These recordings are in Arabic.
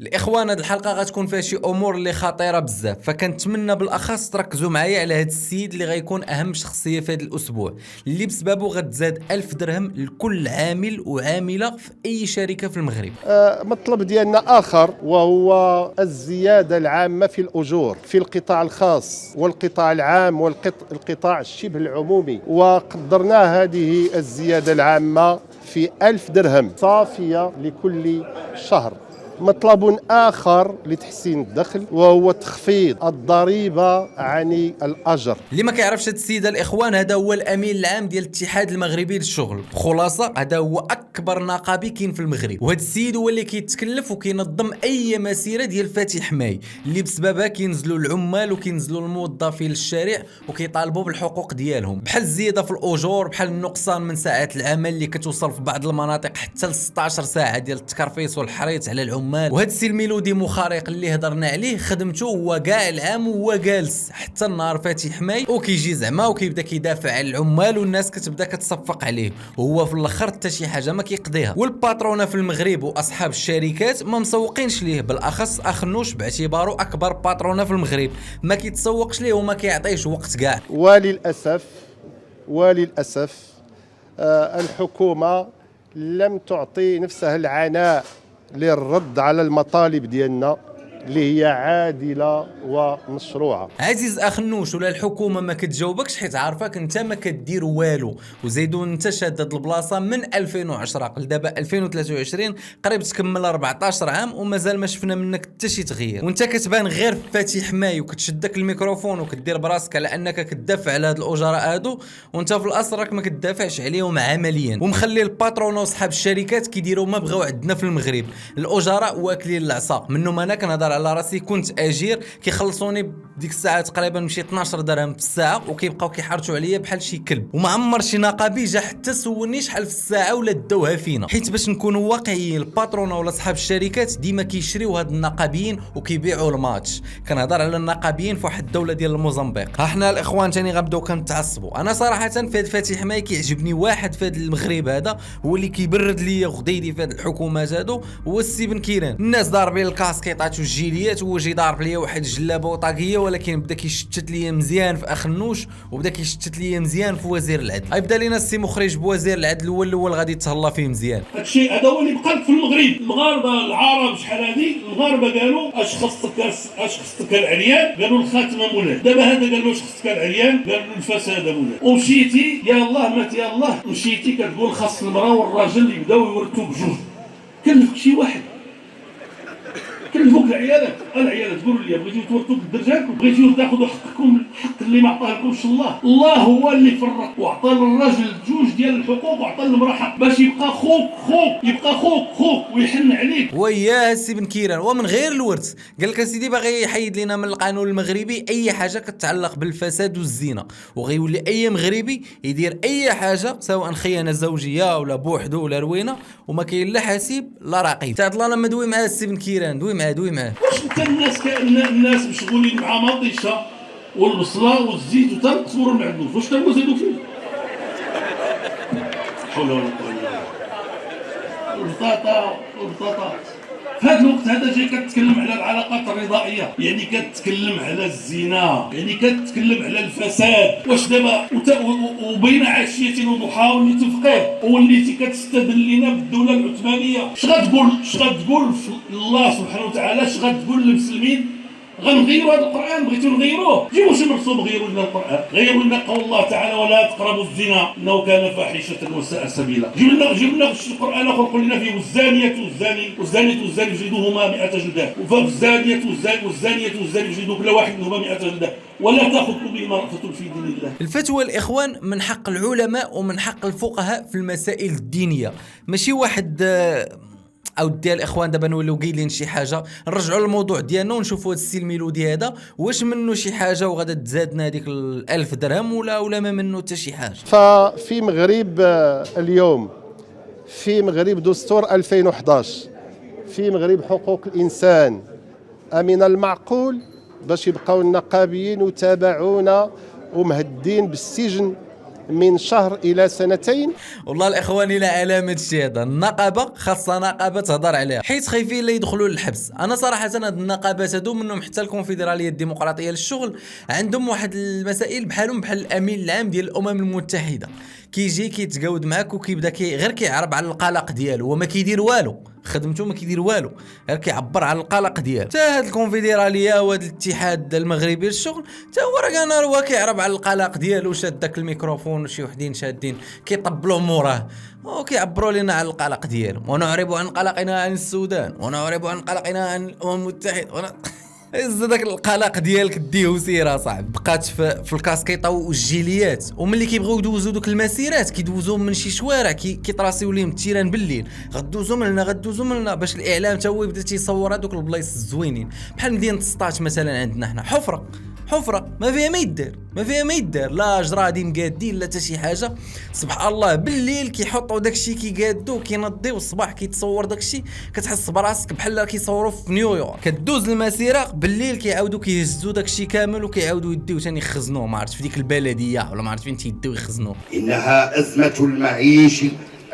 الاخوان، هاد الحلقه غتكون فيها شي امور اللي خطيره بزاف، فكنتمنى بالاخص تركزوا معايا على هاد السيد اللي غيكون اهم شخصيه في هاد الاسبوع، اللي بسببه غتزاد 1000 درهم لكل عامل وعامله في اي شركه في المغرب. مطلب ديالنا آخر، وهو الزيادة العامة في الأجور في القطاع الخاص والقطاع العام والقطاع الشبه العمومي، وقدرنا هذه الزيادة العامة في 1000 درهم صافية لكل شهر. مطلب آخر لتحسين الدخل وهو تخفيض الضريبة عن الأجر. اللي ما كيعرفش هاد السيد الاخوان، هذا هو الامين العام ديال الاتحاد المغربي للشغل. بخلاصه هذا هو اكبر نقابي كاين في المغرب، وهذا السيد هو اللي كيتكلف وكينظم اي مسيره ديال فاتح ماي اللي بسببها كينزلوا العمال وكينزلوا الموظفين للشارع وكيطالبوا بالحقوق ديالهم، بحال الزياده في الاجور، بحال النقصان من ساعات العمل اللي كتوصل في بعض المناطق حتى ل 16 ساعه ديال التكرفيس والحريص على العمال. وهذا السي الميلودي مخارق اللي هضرنا عليه خدمته هو كاع العام وهو جالس حتى النهار فاتح ماي وكيجي زعما وكيبدا كيدافع على العمال والناس كتبدا كتصفق عليه، وهو في الاخر حتى شي حاجه ما كيقضيها. والباترونه في المغرب واصحاب الشركات ما مسوقينش ليه، بالاخص اخنوش باعتباره اكبر باترونه في المغرب ما كيتسوقش ليه وما كيعطيش وقت كاع. وللأسف الحكومة لم تعطي نفسها العناء للرد على المطالب ديالنا اللي هي عادلة ومشروعة. عزيز اخنوش، ولا الحكومه ما كتجاوبكش حيت عارفاك انت ما كدير والو، وزيدوا انت شاد هاد البلاصه من 2010 لدابا 2023 قريب تكمل 14 عام ومازال ما شفنا منك حتى شي تغيير، وانت كتبان غير في فاتح ماي وكتشدك الميكروفون وكدير براسك على انك كتدافع على هاد الاجراء هادو، وانت في الاصل راك ما كتدافعش عليهم عمليا، ومخلي الباترون وصحاب الشركات كيديروا ما بغاو عندنا في المغرب. الاجراء واكلين العصا منهم. انا كنهضر على راسي، كنت اجير كيخلصوني ديك الساعه تقريبا مشي 12 درهم في الساعه وكيبقاو كيحرجوا عليا بحال شي كلب، وما عمر شي نقابي جا حتى سولني شحال في الساعه ولا داوها فينا. حيت باش نكونوا واقعيين، الباترون ولا صحاب الشركات ديما كيشريو هاد النقابيين وكيبيعوا الماتش. كنهضر على النقابيين في واحد الدوله ديال الموزمبيق. ها حنا الاخوان ثاني غنبداو كنتعصبوا. انا صراحه في هاد فاتح ماي كيعجبني واحد في هاد المغرب هذا هو اللي كيبرد ليا غديدي في هاد الحكومات هادو، هو السي بن كيران. الناس ضاربين الكاسكيطات والجيليات وهو جي ضارب ليا واحد الجلابه وطاقيه، ولكن بدا كيشتت ليا مزيان في اخنوش وبدا كيشتت ليا مزيان في وزير العدل. غيبدا لينا السي مخرج بوزير العدل هو الاول غادي يتهلا فيه مزيان. هادشي هذا هو اللي بقى في المغرب. المغاربه العرب شحال هادي المغاربه قالوا اش خصك العريان، قالوا الخاتمه مولاي. دابا هذا قال له اش خصك العريان، قال له الفساد مولاي. ومشيتي يا الله مات يا الله، مشيتي كتقول خاص المراه والراجل يبداو يورثوا بجوج. كلفك شي واحد، كلفوك العيالات قولوا لي بغيتو تورثوا بالدرجات وبغيتو تاخذوا حقكم، الحق اللي ما عطاهلكمش الله هو اللي فرق وعطى للراجل جوج ديال الحقوق وعطى للمراه حق باش يبقى خوك ويحن عليك. ويا السي بن كيران ومن غير الورث قال لك سيدي باغي يحيد لنا من القانون المغربي اي حاجه كتعلق بالفساد والزينه، وغيولي اي مغربي يدير اي حاجه سواء خيانه زوجيه ولا بوحدو ولا روينه وما كاين لا حاسب لا رقيب. تعطل انا ما دوي مع السي بن كيران، دوي معاه واش انت الناس مشغولين مع مطيشه والبصله والزيت وتصوروا المعدنوس، واش تبغوا زيدوا فيه؟ حول ولا قوه الا بالله. والبطاطا في هذا الوقت هذا جاي كتكلم على العلاقات الرضائيه، يعني كتكلم على الزنا، يعني كتكلم على الفساد. واش دابا وبين عشيه وضحاها وليتي فقيه ووليتي كتستدل لنا بالدوله العثمانيه؟ اش غتقول الله سبحانه وتعالى؟ اش غتقول للمسلمين؟ غنغيروا هذا القران؟ بغيتوا نغيروه؟ جيبوا شي مرسوم غيروا لنا القران، غيروا لنا قول الله تعالى ولا تقربوا الزنا انه كان فاحشه وساء سبيلا. جيب لنا القران اخر قول لنا فيه والزانيه والزاني يجلدوهما 100 جلده، والزانيه والزاني يجلدوا كل واحد منهما 100 جلده ولا تاخذكم بهما رأفة في دين الله. الفتوى الاخوان من حق العلماء ومن حق الفقهاء في المسائل الدينيه، ماشي واحد او ديال الاخوان دابا نوليو قايلين شي حاجه نرجعوا للموضوع ديالنا ونشوفوا هذا السي الميلودي هذا واش منه شي حاجه وغادا تزادنا هذيك 1000 درهم ولا ما منه حتى شي حاجه. ففي مغرب اليوم، في مغرب دستور 2011، في مغرب حقوق الانسان، من المعقول باش يبقاو النقابيين وتابعونا ومهدين بالسجن من شهر إلى سنتين. والله الاخوان الى علامه الشيء هذا النقابه خاصها نقابه تهضر عليها حيت خايفين لا يدخلوا للحبس. انا صراحه هاد النقابات هادو منهم حتى الكونفدراليه الديمقراطيه للشغل عندهم واحد المسائل بحالهم بحال الامين العام ديال الامم المتحده كيجي كيتجاود معاك وكيبدا غير كيعرب على القلق ديالو وما كيدير والو خدمته ما كيدير والو غير كيعبر على القلق ديالو. حتى هاد الكونفدراليه وهاد الاتحاد المغربي للشغل حتى هو راه كان هو كيعرب على القلق ديالو شاد داك الميكروفون وشي وحدين شادين كيطبلوا موراه وكيعبروا لنا على القلق ديالو. ونعرب عن قلقنا عن السودان ونعرب عن قلقنا عن الامم المتحده داك القلق ديالك ديه وسيره صاحب. بقات في الكاسكيطه والجيليات وملي كيبغيو يدوزوا دوك المسيرات كيدوزوا من شي شوارع كيطراسيو ليهم التيران بالليل غدوزوا من هنا باش الاعلام تا هو يبدا تيصور هذوك البلايص الزوينين بحال مدينه سطات مثلا عندنا حنا حفره ما فيها ما يدار لا جرادي مقادين لا حتى شي حاجه. سبحان الله بالليل كيحطوا داكشي كيقادو كينضيو الصباح كيتصور داكشي كتحس براسك بحال كيصوروا في نيويورك. كدوز المسيره بالليل كيعاودوا كيهزوا داكشي كامل وكيعاودوا يديو ثاني يخزنوه ما عرفتش في ديك البلديه ولا ما عرفت فين تيديو يخزنوه. إنها أزمة المعيش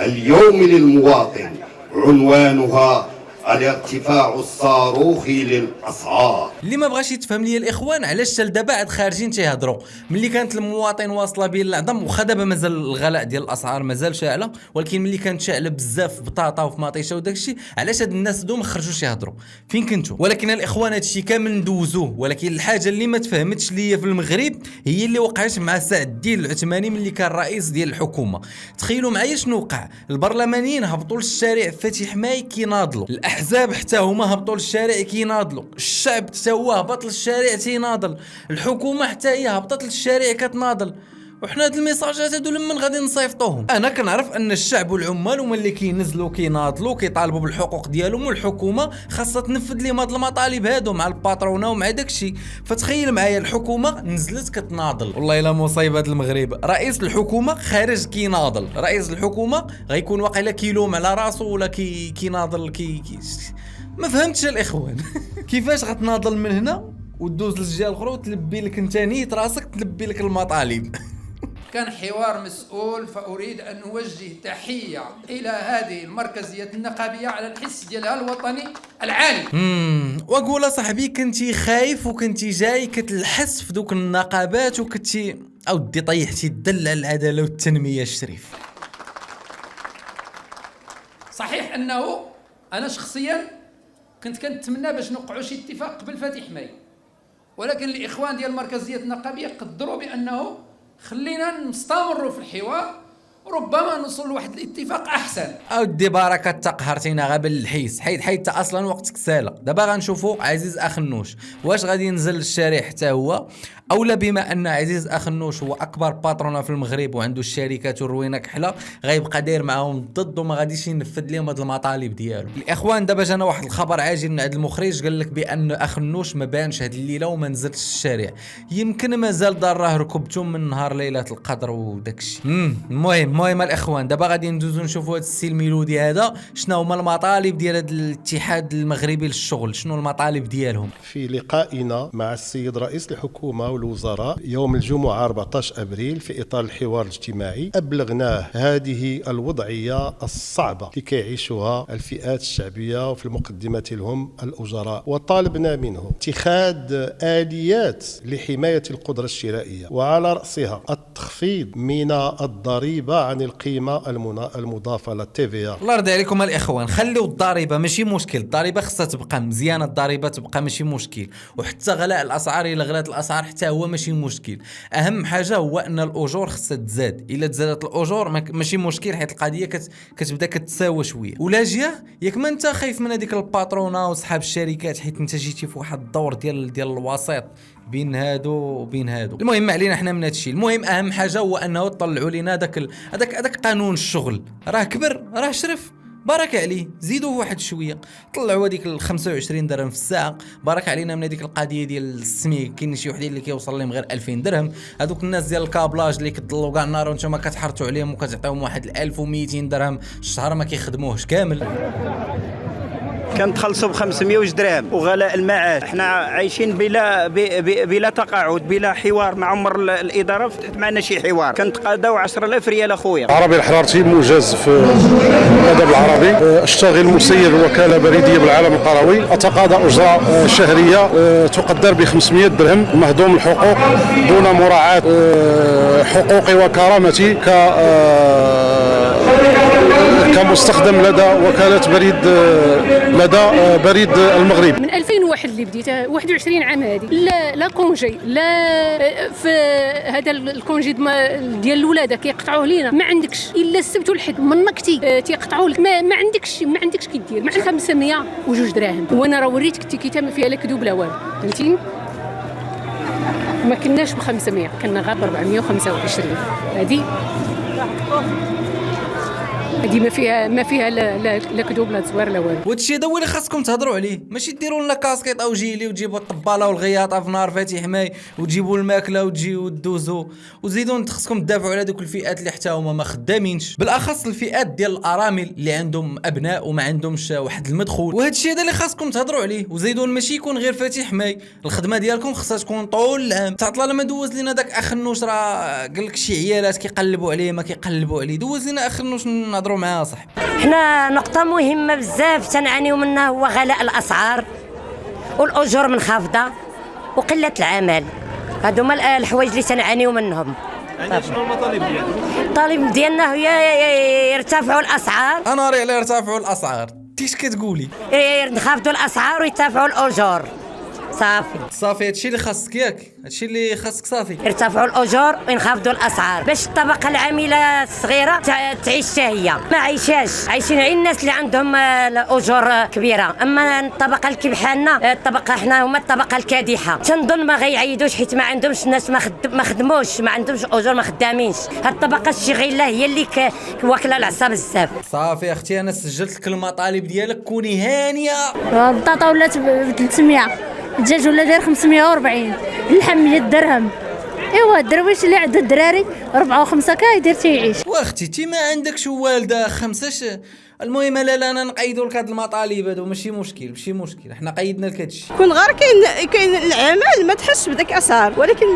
اليوم للمواطن عنوانها الارتفاع الصاروخي للأسعار. اللي ما بغاش يتفهم لي الاخوان علاش حتى لدابا عاد خارجين تيهضروا ملي كانت المواطن واصله به العظم واخا دابا مازال الغلاء ديال الاسعار مازال شاعله ولكن ملي كانت شاعله بزاف في بطاطا وفي مطيشه وداكشي علاش هاد الناس دو ما خرجوش يهضروا فين كنتو. ولكن الاخوان هادشي كامل ندوزوه ولكن الحاجه اللي ما تفهمتش ليا في المغرب هي اللي وقعت مع سعد الدين العثماني ملي كان رئيس ديال الحكومه. تخيلوا معايا شنو وقع. البرلمانيين هبطوا للشارع فاتح ماي كيناضلوا الاحزاب حتى هما هبطوا للشارع كيناضلوا الشعب حتى هو هبط للشارع تيناضل الحكومه حتى هي هبطت للشارع كتناضل وحنا هاد الميساجات هادو لمن غادي نصيفطوهم. انا كنعرف ان الشعب والعمال هما اللي كينزلوا كيناضلوا كيطالبوا بالحقوق ديالهم والحكومه خاصها تنفذ لهم هاد المطالب هادو مع الباترونه ومع داكشي. فتخيل معايا الحكومه نزلت كتناضل والله الا مصيبه هاد المغرب. رئيس الحكومه خارج كيناضل رئيس الحكومه غيكون واقيلا كيلوم على راسو ولا كيناضل ما فهمتش الاخوان كيفاش غتناضل من هنا ودوز للجهه الاخرى وتلبي لك انت نيت راسك تلبي لك المطالب. كان حوار مسؤول فأريد أن أوجه تحية إلى هذه المركزية النقابية على الحس ديالها الوطني العالي. وأقول صاحبي كنتي خايف وكنتي جاي كتلحس في دوك النقابات وكنتي أودي طيحتي الدل على العدالة والتنمية الشريف. صحيح أنه أنا شخصيا كنت كنتمنى باش نوقعوا شي اتفاق قبل فاتح ماي ولكن الإخوان ديال المركزية النقابية قدروا بأنه خلينا نستمروا في الحوار ربما نوصل لواحد الاتفاق احسن. اودي بركه تقهرتينا غير بالحيس حيت اصلا وقتك سالا. دابا غنشوفوا عزيز اخنوش واش غادي ينزل للشارع حتى هو اولا بما ان عزيز اخنوش هو اكبر باترونا في المغرب وعنده الشركات والروينه كحله غيبقى داير معاهم ضد وما غاديش ينفذ لهم هاد المطالب ديالو. الاخوان دابا جانا واحد الخبر عاجل من عند المخرج قال لك بان اخنوش ما بانش هاد الليله وما نزلش الشارع يمكن مازال دار ركبته من نهار ليله القدر وداكشي. المهم الاخوان دابا غادي ندوزو نشوفوا هاد السي الميلودي هذا شنو هما المطالب ديال هاد الاتحاد المغربي للشغل شنو المطالب ديالهم. في لقائنا مع السيد رئيس الحكومه والوزراء يوم الجمعه 14 ابريل في اطار الحوار الاجتماعي ابلغناه هذه الوضعيه الصعبه اللي كيعيشوها الفئات الشعبيه وفي المقدمه لهم الاجراء وطالبنا منه اتخاذ اليات لحمايه القدره الشرائيه وعلى راسها التخفيض من الضريبه عن القيمه المضافه للتي في. الله يرضي عليكم الاخوان خليو الضريبه ماشي مشكل الضريبه خصها تبقى مزيانه الضريبه تبقى ماشي مشكل وحتى غلاء الاسعار الا غلات الاسعار حتى هو ماشي مشكل. اهم حاجه هو ان الاجور خصها تزاد الا تزادت الاجور ماشي مشكل حيت القضيه كتبدا كتساوى شويه ولا جهه ياك ما انت خايف من هذيك الباترونه وصحاب الشركات حيت انت جيتي في واحد الدور ديال الوسيط بين هادو وبين هادو. المهم ما علينا حنا من هادشي. المهم اهم حاجه هو انه طلعوا لنا هذاك قانون الشغل راه كبر راه شرف بارك عليه زيدوه واحد شويه طلعوا هذيك ال 25 درهم في الساعه بارك علينا من هذيك القضيه ديال السميك. كاين شي وحدين اللي كيوصل لهم غير 2000 درهم هذوك الناس ديال الكابلاج اللي كتضلوا كاع النهار وانتم كتحرتوا عليهم وكتعطيهم واحد 1200 درهم الشهر ما كيخدموهش كامل. كنتخلصوا ب 500 درهم وغلاء المعاش. احنا عايشين بلا تقاعد، بلا حوار مع عمر الاداره. فتحت معنا شي حوار كنتقاضاو 10,000 ريال اخويا. عربي الحرارتي موجز في الادب العربي. اشتغل مسير الوكاله بريديه بالعالم القروي. اتقاضى اجره شهريه تقدر ب 500 درهم مهضوم الحقوق دون مراعاه حقوقي وكرامتي كمستخدم لدى وكالة لدى بريد المغرب. من 2001 اللي بديت 21 عام هذه، لا كونجي، لا في هذا الكونجي ديال الولاده كيقطعوه لينا، ما عندكش الا السبت والحد منكتي تيقطعوا لك، ما عندكش كيدير. مع 502 دراهم، وانا راه وريتك التيكيته فيها لا كذوب لا والو، فهمتيني؟ ما كناش ب 500، كنا غير ب 425. هذه ما فيها لا كذوب لا زوار لا والو. وهادشي هذا هو اللي خاصكم تهضروا عليه، ماشي ديروا لنا كاسكيط او جيلي وتجيبوا الطباله والغياطه في نهار فاتح ماي وتجيبوا الماكله وتجيو وتدوزوا وزيدوا. خاصكم تدافعوا على دوك الفئات اللي حتى هما ما خدامينش، بالاخص الفئات ديال الارامل اللي عندهم ابناء وما عندهمش واحد المدخول. وهادشي هذا اللي خاصكم تهضروا عليه. وزيدوا ماشي يكون غير فاتح ماي، الخدمه ديالكم خاصها تكون طول العام. تعطلا لما دوز لينا داك اخ النوش، راه قال لك شي عيالات كيقلبوا عليه ما كيقلبوا عليه. دوز لينا اخ النوش نهضروا معاه صاحبي. حنا نقطة مهمة بزاف تنعانيو منها هو غلاء الأسعار والأجور منخفضة وقلة العمل. هادو هما الحوايج اللي تنعانيو منهم. شنو المطالب ديالك؟ الطالب ديالنا هي يرتفعوا الأسعار. انا راه على يرتفعوا الاسعار، تيش كتقولي؟ ينخفضوا الأسعار ويرتفعوا الأجور. صافي هادشي اللي خاصك ياك، هادشي اللي خاصك صافي. يرتفعوا الاجور وينخفضوا الاسعار باش الطبقه العامله الصغيره تعيش حتى هي. ما عايشين غير الناس اللي عندهم الاجور كبيره، اما الطبقه اللي كبحالنا الطبقه حنا هما الطبقه الكادحه. تنظن ما غيعيدوش حيت ما عندهمش الناس ما خدموش، ما عندهمش اجور، ما خدامينش. هاد الطبقه الشغيله هي اللي واكله العصا بزاف. صافي اختي انا سجلت لك المطالب ديالك، كوني هانيه. البطاطا ولات ب 300، الدجاج ولا داير 540، اللحم 100 درهم. ايوا الدرويش اللي عنده الدراري 4 و5 كايدير تيعيش. واختي تي ما عندكش والده 5. المهم لا انا نقيدوا لك هاد المطالب هادو، ماشي مشكل حنا قيدنا لك هادشي. كون غير كاين العمل ما تحسش بداك الاسعار، ولكن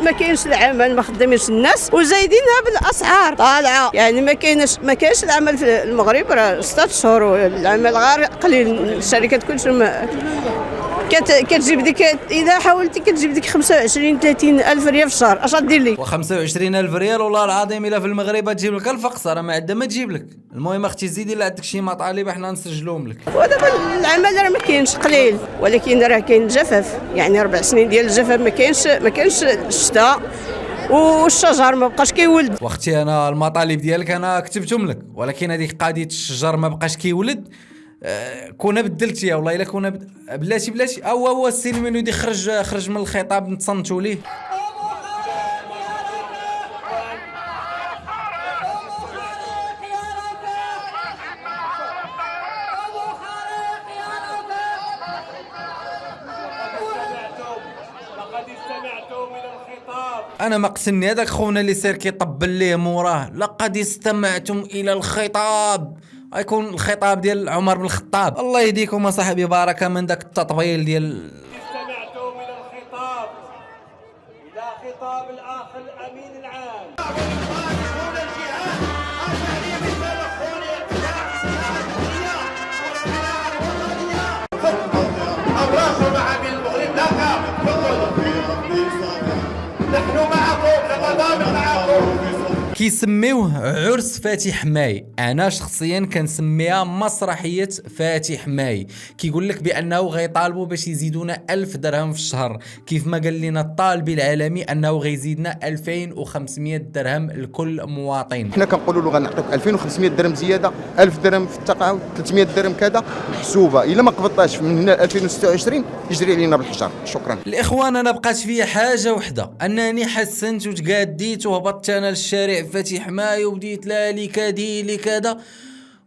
ما كاينش العمل، ما خدامينش الناس وزايدينها بالاسعار طالعه. يعني ما كاينش العمل في المغرب، راه 6 شهور والعمل غير قليل. الشركات كلشي كتجيب ديك، اذا حاولتي كتجيب ديك 25 30 الف ريال في الشهر، اش غدير لي؟ و25 الف ريال والله العظيم الا في المغرب تجيب لك الفقصه، راه ما عندها ما تجيب لك. المهم اختي زيدي لا عندك شي مطالب حنا نسجلوهم لك. ودابا العمل راه ما كاينش قليل، ولكن راه كاين الجفاف. يعني 4 سنين ديال الجفاف، ما كاينش الشتاء والشجر ما بقاش كيولد. واختي انا المطالب ديالك انا كتبتهم لك، ولكن هذيك قضيه الشجر ما بقاش كيولد كنا بدلتيها والله الا كنا بلاتي هو السيني منو يدي خرج من الخطاب نتصنتوا ليه. انا ما قسني هذاك خونا اللي سير كيطبل ليه موراه، لقد استمعتم الى الخطاب. غيكون الخطاب ديال عمر بن الخطاب. الله يهديكم اصاحبي، بركه من داك التطبيل ديال استمعتم الى الخطاب، الى خطاب الاخ الامين العام. الراس مع المغرب نحن معكم، نتضامن معكم. كيسميوه عرس فاتح ماي. انا شخصيا كنسميها مسرحيه فاتح ماي. كيقول لك بانه غيطالبوا باش يزيدونا 1000 درهم في الشهر، كيف ما قال لنا الطالب العالمي انه غيزيدنا 2500 درهم لكل مواطن. حنا كنقولوا له غنعطيك 2500 درهم زياده، 1000 درهم في التقاعد، 300 درهم كذا محسوبه. الا ما قبضتاش من هنا 2026 يجري علينا بالحجر. شكرا الاخوان. انا بقات فيا حاجه وحده، انني حسنت وتقاديت وهبطت انا للشارع فاتح ماي وبديت لا لي كادي لي كذا،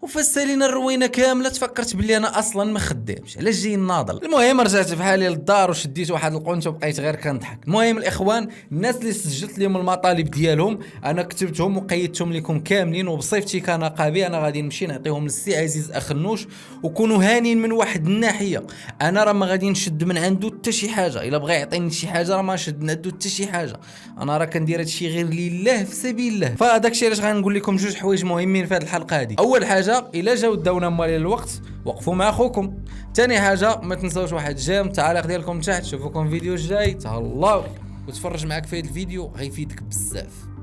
وفسالينا الروينه كامله تفكرت بلي انا اصلا ما خدامش، علاش جاي ناضل. المهم رجعت بحالي للدار وشديت واحد القنت وبقيت غير كنضحك. المهم الاخوان، الناس اللي سجلت لهم المطالب ديالهم انا كتبتهم وقيدتهم لكم كاملين، وبصفتي كنقابي انا غادي نمشي نعطيهم للسي عزيز اخنوش، وكونوا هانين من واحد الناحيه، انا راه ما غادي نشد من عنده حتى شي حاجه، الا بغى يعطيني شي حاجه راه ما نشد من عنده حتى شي حاجه، انا راه كندير هادشي غير لله في سبيل الله. فهذاك الشيء علاش غنقول لكم جوج حوايج مهمين في هذه الحلقه هذه. اول حاجه الا جاو داونا موالين الوقت وقفوا مع اخوكم. ثاني حاجه ما تنساوش واحد جيم، التعاليق ديالكم تحت. نشوفكم الفيديو الجاي، تهلاو وتفرج معاك في هذا الفيديو غيفيدك بزاف.